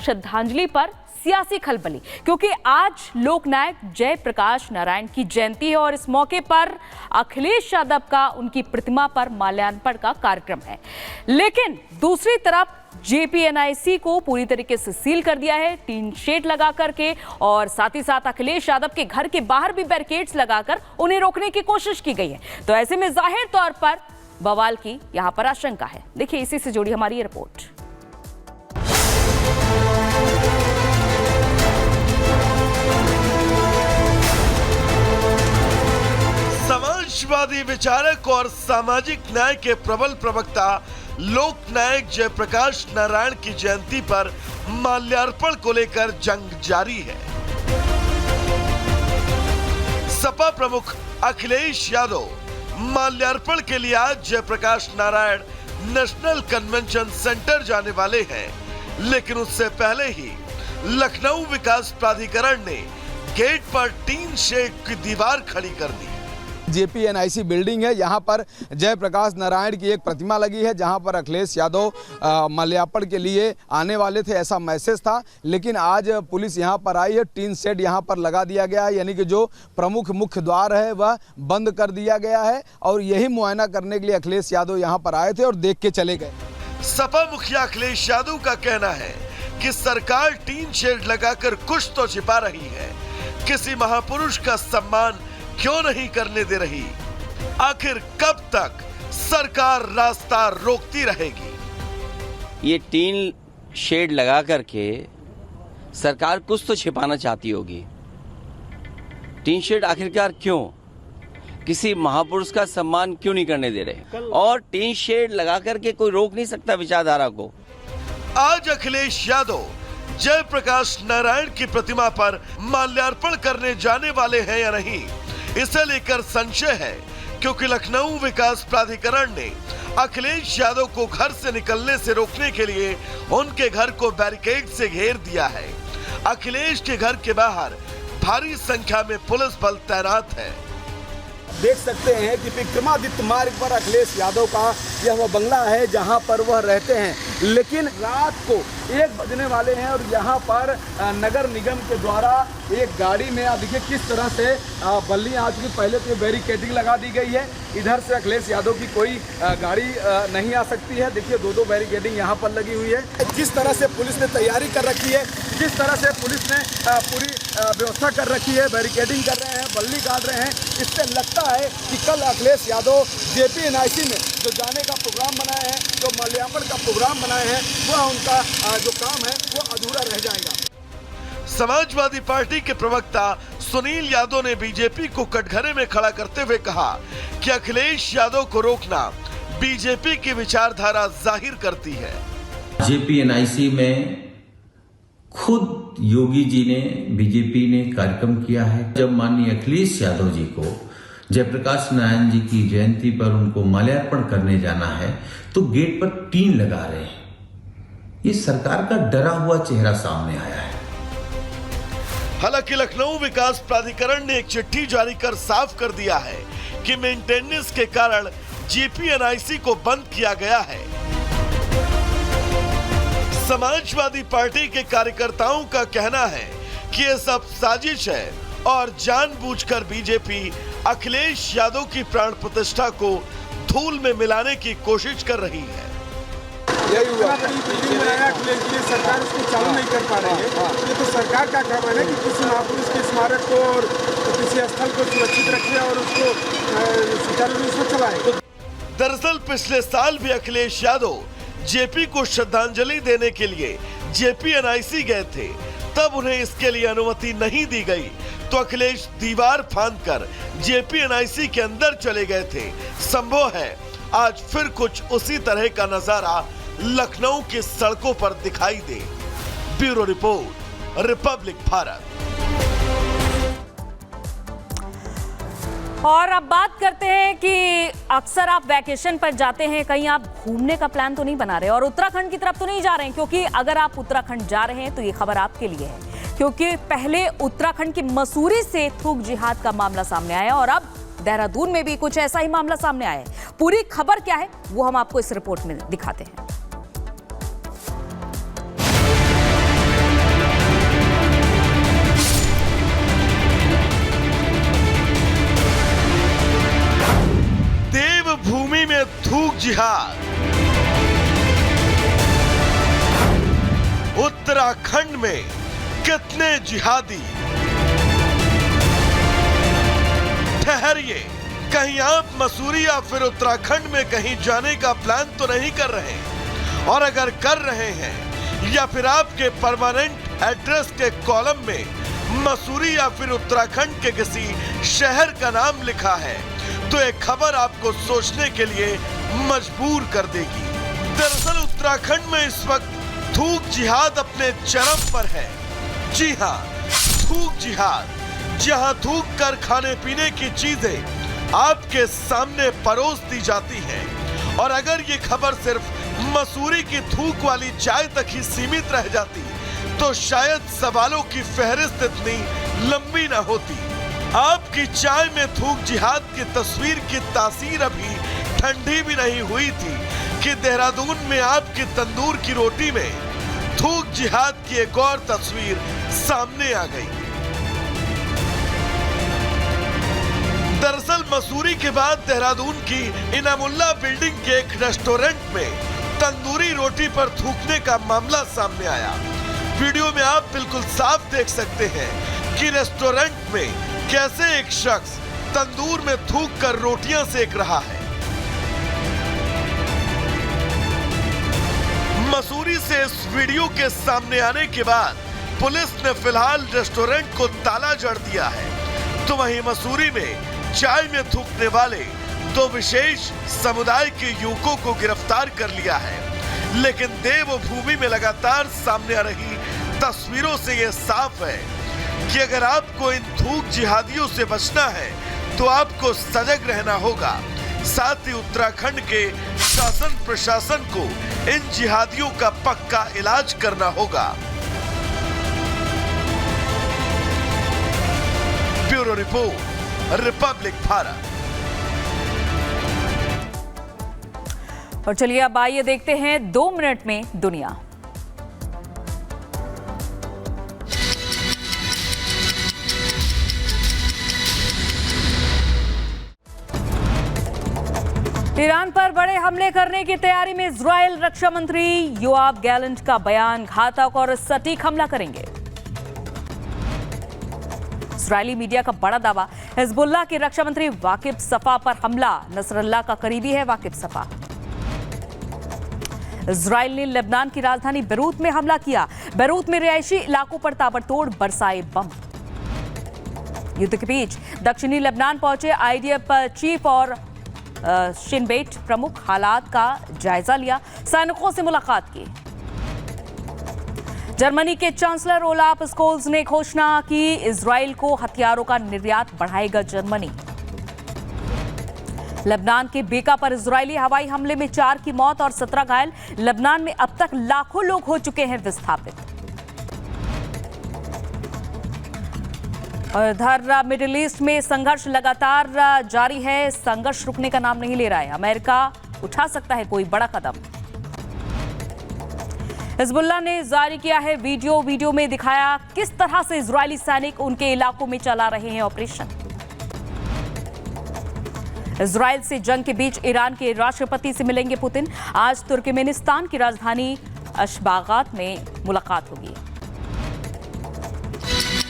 श्रद्धांजलि पर सियासी खलबली, क्योंकि आज लोकनायक जयप्रकाश नारायण की जयंती है और इस मौके पर अखिलेश यादव का उनकी प्रतिमा पर माल्यार्पण का कार्यक्रम है। लेकिन दूसरी तरफ जेपीएनआईसी को पूरी तरीके से सील कर दिया है, टीन शेड लगा करके, और साथ ही साथ अखिलेश यादव के घर के बाहर भी बैरिकेड्स लगाकर उन्हें रोकने की कोशिश की गई है। तो ऐसे में जाहिर तौर पर बवाल की यहां पर आशंका है। देखिए, इसी से जुड़ी हमारी रिपोर्ट। समाजवादी विचारक और सामाजिक न्याय के प्रबल प्रवक्ता लोकनायक जयप्रकाश नारायण की जयंती पर माल्यार्पण को लेकर जंग जारी है। सपा प्रमुख अखिलेश यादव माल्यार्पण के लिए आज Jayaprakash Narayan national convention centre जाने वाले हैं, लेकिन उससे पहले ही लखनऊ विकास प्राधिकरण ने गेट पर टीन शेड की दीवार खड़ी कर दी। जेपीएनआईसी बिल्डिंग है, यहाँ पर जयप्रकाश नारायण की एक प्रतिमा लगी है, जहाँ पर अखिलेश यादव माल्यार्पण के लिए आने वाले थे, ऐसा मैसेज था। लेकिन आज पुलिस यहाँ पर आई है, टीन शेड यहाँ पर लगा दिया गया है, यानी कि जो प्रमुख मुख्य द्वार है वह बंद कर दिया गया है, और यही मुआयना करने के लिए अखिलेश यादव यहाँ पर आए थे और देख के चले गए। सपा मुखिया अखिलेश यादव का कहना है कि सरकार टीन शेड लगाकर कुछ तो छिपा रही है, किसी महापुरुष का सम्मान क्यों नहीं करने दे रही। आखिर कब तक सरकार रास्ता रोकती रहेगी। ये टीन शेड लगा करके सरकार कुछ तो छिपाना चाहती होगी। टीन शेड आखिरकार क्यों? किसी महापुरुष का सम्मान क्यों नहीं करने दे रहे? और टीन शेड लगा करके कोई रोक नहीं सकता विचारधारा को। आज अखिलेश यादव जयप्रकाश नारायण की प्रतिमा पर माल्यार्पण करने जाने वाले हैं या नहीं, इसे लेकर संशय है, क्योंकि लखनऊ विकास प्राधिकरण ने अखिलेश यादव को घर से निकलने से रोकने के लिए उनके घर को बैरिकेड से घेर दिया है। अखिलेश के घर के बाहर भारी संख्या में पुलिस बल तैनात है। देख सकते हैं कि विक्रमादित्य मार्ग पर अखिलेश यादव का यह वह बंगला है जहां पर वह रहते हैं, लेकिन रात को 1 बजने वाले हैं और यहां पर नगर निगम के द्वारा एक गाड़ी में, आप देखिए किस तरह से बल्लियां आ चुकी। पहले तो ये बैरिकेडिंग लगा दी गई है, इधर से अखिलेश यादव की कोई गाड़ी नहीं आ सकती है। देखिए 2-2 बैरिकेडिंग यहाँ पर लगी हुई है। जिस तरह से पुलिस ने तैयारी कर रखी है, जिस तरह से पुलिस ने पूरी व्यवस्था कर रखी है, बैरिकेडिंग कर रहे हैं, बल्ली काट रहे हैं, इससे लगता है कि कल अखिलेश यादव जेपीएनआईसी में जो जाने का प्रोग्राम बनाए हैं, जो माल्यार्पण का प्रोग्राम बनाए हैं, वह उनका जो काम है वो अधूरा रह जाएगा। समाजवादी पार्टी के प्रवक्ता सुनील यादव ने बीजेपी को कटघरे में खड़ा करते हुए कहा कि अखिलेश यादव को रोकना बीजेपी की विचारधारा जाहिर करती है। जेपीएनआईसी में खुद योगी जी ने, बीजेपी ने कार्यक्रम किया है। जब माननीय अखिलेश यादव जी को जयप्रकाश नारायण जी की जयंती पर उनको माल्यार्पण करने जाना है, तो गेट पर टीन लगा रहे हैं। ये सरकार का डरा हुआ चेहरा सामने आया है। हालांकि लखनऊ विकास प्राधिकरण ने एक चिट्ठी जारी कर साफ कर दिया है कि मेंटेनेंस के कारण जेपीएनआईसी को बंद किया गया है। समाजवादी पार्टी के कार्यकर्ताओं का कहना है कि यह सब साजिश है और जानबूझकर बीजेपी अखिलेश यादव की प्राण प्रतिष्ठा को धूल में मिलाने की कोशिश कर रही है। यही हुआ अखिलेश जी, सरकार उसको चालू नहीं कर पा रही है। ये तो सरकार का काम है कि किसी महापुरुष के स्मारक को और किसी स्थल को सुरक्षित रखे और उसको सुचारू रूप से चलाए। दरअसल पिछले साल भी अखिलेश यादव जेपी को श्रद्धांजलि देने के लिए जेपीएनआईसी गए थे, तब उन्हें इसके लिए अनुमति नहीं दी गई, तो अखिलेश दीवार फांदकर जेपीएनआईसी के अंदर चले गए थे। संभव है आज फिर कुछ उसी तरह का नजारा लखनऊ की सड़कों पर दिखाई दे। Bureau report, Republic Bharat. और अब बात करते हैं कि अक्सर आप वैकेशन पर जाते हैं, कहीं आप घूमने का प्लान तो नहीं बना रहे और उत्तराखंड की तरफ तो नहीं जा रहे हैं, क्योंकि अगर आप उत्तराखंड जा रहे हैं तो ये खबर आपके लिए है, क्योंकि पहले उत्तराखंड की मसूरी से थूक जिहाद का मामला सामने आया और अब देहरादून में भी कुछ ऐसा ही मामला सामने आया है। पूरी खबर क्या है वो हम आपको इस रिपोर्ट में दिखाते हैं। उत्तराखंड में कितने जिहादी? ठहरिए, कहीं आप मसूरी या फिर उत्तराखंड में कहीं जाने का प्लान तो नहीं कर रहे? और अगर कर रहे हैं या फिर आपके परमानेंट एड्रेस के कॉलम में मसूरी या फिर उत्तराखंड के किसी शहर का नाम लिखा है, तो एक खबर आपको सोचने के लिए मजबूर कर देगी। दरअसल उत्तराखंड में इस वक्त थूक जिहाद अपने चरम पर है। जी हाँ, थूक जिहाद, जहां थूक कर खाने पीने की चीजें आपके सामने परोस दी जाती हैं। और अगर ये खबर सिर्फ मसूरी की थूक वाली चाय तक ही सीमित रह जाती तो शायद सवालों की फहरिस्त इतनी लंबी न होती। आपकी चाय में थूक जिहाद की तस्वीर की तासीर अभी ठंडी भी नहीं हुई थी कि देहरादून में आपकी तंदूर की रोटी में थूक जिहाद की एक और तस्वीर सामने आ गई। दरअसल मसूरी के बाद देहरादून की इनामुल्ला बिल्डिंग के एक रेस्टोरेंट में तंदूरी रोटी पर थूकने का मामला सामने आया। वीडियो में आप बिल्कुल साफ देख सकते हैं कि रेस्टोरेंट में कैसे एक शख्स तंदूर में थूक कर रोटियां सेक रहा है। मसूरी से इस वीडियो के सामने आने के बाद पुलिस ने फिलहाल रेस्टोरेंट को ताला जड़ दिया है। तो वहीं मसूरी में चाय में थूकने वाले दो विशेष समुदाय के युवकों को गिरफ्तार कर लिया है। लेकिन देवभूमि में लगातार सामने आ रही तस्वीरों से यह साफ है कि अगर आपको इन थूक जिहादियों से बचना है तो आपको सजग रहना होगा। साथ ही उत्तराखंड के शासन प्रशासन को इन जिहादियों का पक्का इलाज करना होगा। Bureau report, Republic Bharat. और चलिए अब आइए देखते हैं 2 मिनट में दुनिया। ईरान पर बड़े हमले करने की तैयारी में इजरायल रक्षा मंत्री योआव गैलेंट का बयान, घातक और सटीक हमला करेंगे। इजरायली मीडिया का बड़ा दावा, हिजबुल्लाह के रक्षा मंत्री वाकिफ सफा पर हमला, नसरल्लाह का करीबी है वाकिफ सफा। इजरायल ने लेबनान की राजधानी बेरूत में हमला किया, बेरूत में रिहायशी इलाकों पर ताबड़तोड़ बरसाए बम। युद्ध के बीच दक्षिणी लेबनान पहुंचे आईडीएफ चीफ और शिन बेट प्रमुख, हालात का जायजा लिया, सैनिकों से मुलाकात की। जर्मनी के चांसलर ओलाफ स्कोल्स ने घोषणा की, इजरायल को हथियारों का निर्यात बढ़ाएगा जर्मनी। लेबनान के बेका पर इजरायली हवाई हमले में 4 की मौत और 17 घायल, लेबनान में अब तक लाखों लोग हो चुके हैं विस्थापित। और इधर मिडिल ईस्ट में संघर्ष लगातार जारी है, संघर्ष रुकने का नाम नहीं ले रहा है। अमेरिका उठा सकता है कोई बड़ा कदम। हिजबुल्लाह ने जारी किया है वीडियो में दिखाया किस तरह से इजरायली सैनिक उनके इलाकों में चला रहे हैं ऑपरेशन। इजरायल से जंग के बीच ईरान के राष्ट्रपति से मिलेंगे पुतिन, आज तुर्कमेनिस्तान की राजधानी अशबागात में मुलाकात होगी।